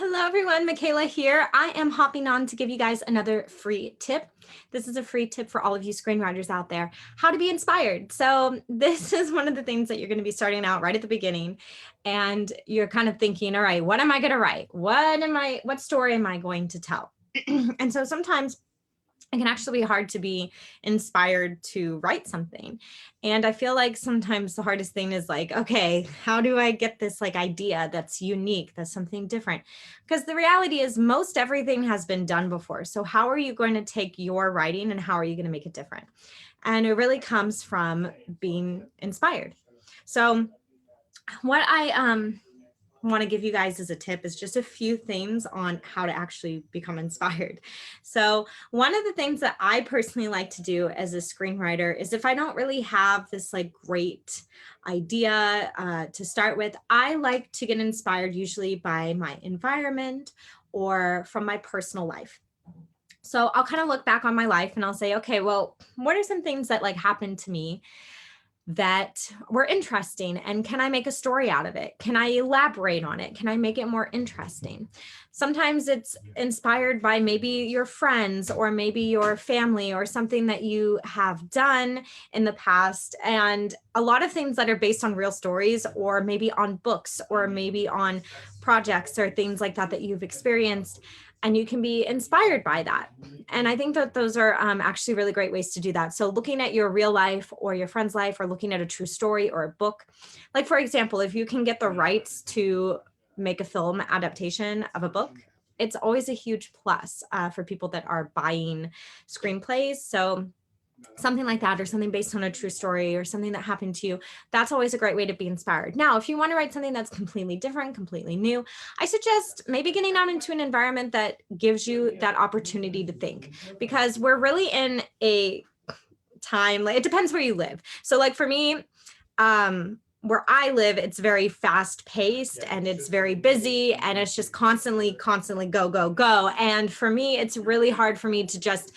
Hello everyone, Michaela here. I am hopping on to give you guys another free tip. This is a free tip for all of you screenwriters out there, how to be inspired. So this is one of the things that you're going to be starting out right at the beginning. And you're kind of thinking, all right, what am I going to write? What story am I going to tell? And so sometimes it can actually be hard to be inspired to write something. And I feel like sometimes the hardest thing is like, okay, how do I get this like idea that's unique, that's something different? Because the reality is most everything has been done before. So how are you going to take your writing and how are you going to make it different? And it really comes from being inspired. So what I want to give you guys as a tip is just a few things on how to actually become inspired. So one of the things that I personally like to do as a screenwriter is if I don't really have this like great idea to start with, I like to get inspired usually by my environment or from my personal life. So I'll kind of look back on my life and I'll say, okay, well, what are some things that like happened to me that were interesting, and can I make a story out of it? Can I elaborate on it? Can I make it more interesting? Sometimes it's inspired by maybe your friends or maybe your family or something that you have done in the past, and a lot of things that are based on real stories or maybe on books or maybe on projects or things like that that you've experienced, and you can be inspired by that. And I think that those are actually really great ways to do that. So looking at your real life or your friend's life or looking at a true story or a book, like for example, if you can get the rights to make a film adaptation of a book, it's always a huge plus for people that are buying screenplays. So something like that, or something based on a true story or something that happened to you, that's always a great way to be inspired. Now, if you want to write something that's completely different, completely new, I suggest maybe getting out into an environment that gives you that opportunity to think, because we're really in a time, like, it depends where you live. So like for me, where I live, it's very fast paced and it's very busy and it's just constantly go, go, go. And for me, it's really hard for me to just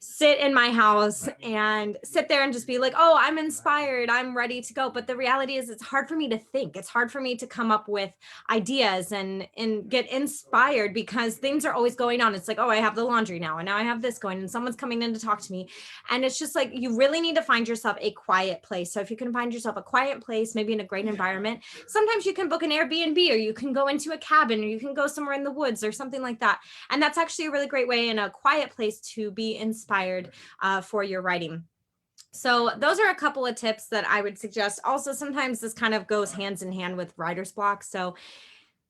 sit in my house and sit there and just be like, oh, I'm inspired, I'm ready to go. But the reality is it's hard for me to think. It's hard for me to come up with ideas and get inspired because things are always going on. It's like, oh, I have the laundry now and now I have this going and someone's coming in to talk to me. And it's just like, you really need to find yourself a quiet place. So if you can find yourself a quiet place, maybe in a great environment, sometimes you can book an Airbnb or you can go into a cabin or you can go somewhere in the woods or something like that. And that's actually a really great way in a quiet place to be inspired for your writing. So those are a couple of tips that I would suggest. Also, sometimes this kind of goes hands in hand with writer's block. So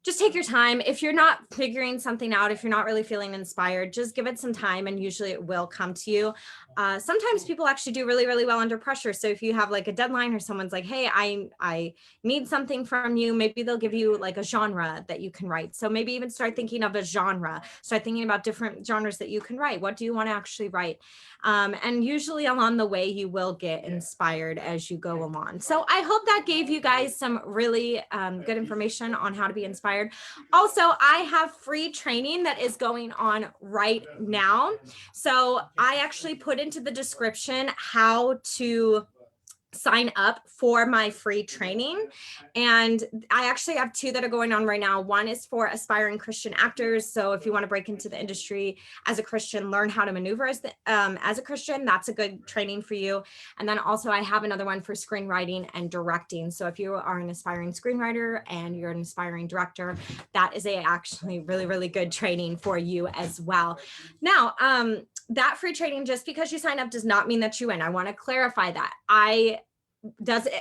just take your time. If you're not figuring something out, if you're not really feeling inspired, just give it some time and usually it will come to you. Sometimes people actually do really, really well under pressure. So if you have like a deadline or someone's like, hey, I need something from you, maybe they'll give you like a genre that you can write. So maybe even start thinking of a genre, start thinking about different genres that you can write. What do you want to actually write? And usually along the way, you will get inspired as you go along. So I hope that gave you guys some really good information on how to be inspired. Also, I have free training that is going on right now. So I actually put into the description how to sign up for my free training. And I actually have two that are going on right now. One is for aspiring Christian actors. So if you want to break into the industry as a Christian, learn how to maneuver as a Christian, that's a good training for you. And then also I have another one for screenwriting and directing. So if you are an aspiring screenwriter and you're an aspiring director, that is actually really, really good training for you as well. Now, that free training, just because you sign up does not mean that you win. I want to clarify that.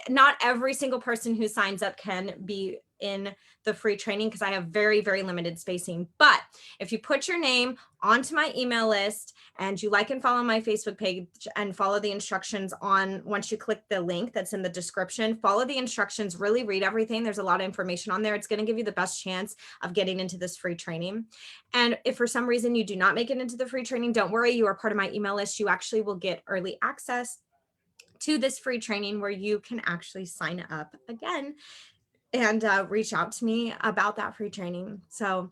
Not every single person who signs up can be in the free training because I have very, very limited spacing. But if you put your name onto my email list and you like and follow my Facebook page and follow the instructions on, once you click the link that's in the description, follow the instructions, really read everything. There's a lot of information on there. It's going to give you the best chance of getting into this free training. And if for some reason you do not make it into the free training, don't worry, you are part of my email list. You actually will get early access to this free training where you can actually sign up again and reach out to me about that free training. So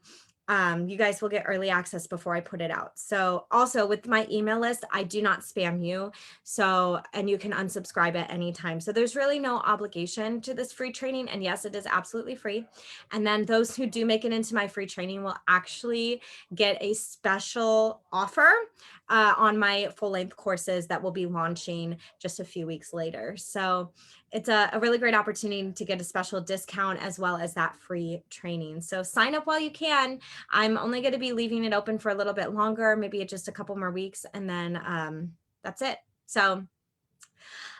you guys will get early access before I put it out. So also with my email list, I do not spam you. So, and you can unsubscribe at any time. So there's really no obligation to this free training. And yes, it is absolutely free. And then those who do make it into my free training will actually get a special offer on my full length courses that will be launching just a few weeks later. So it's a really great opportunity to get a special discount as well as that free training. So sign up while you can. I'm only going to be leaving it open for a little bit longer, maybe just a couple more weeks, and then that's it. So,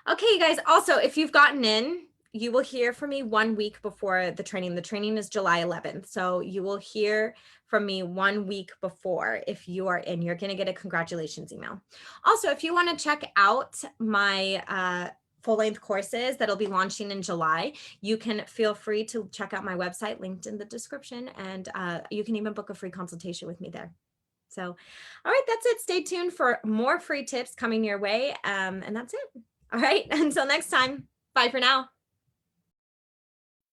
okay, you guys, also, if you've gotten in, you will hear from me 1 week before the training. The training is July 11th. So you will hear from me 1 week before. If you are in, you're going to get a congratulations email. Also, if you want to check out my full-length courses that'll be launching in July, you can feel free to check out my website linked in the description, and you can even book a free consultation with me there. So, all right, that's it. Stay tuned for more free tips coming your way, and that's it. All right, until next time, bye for now.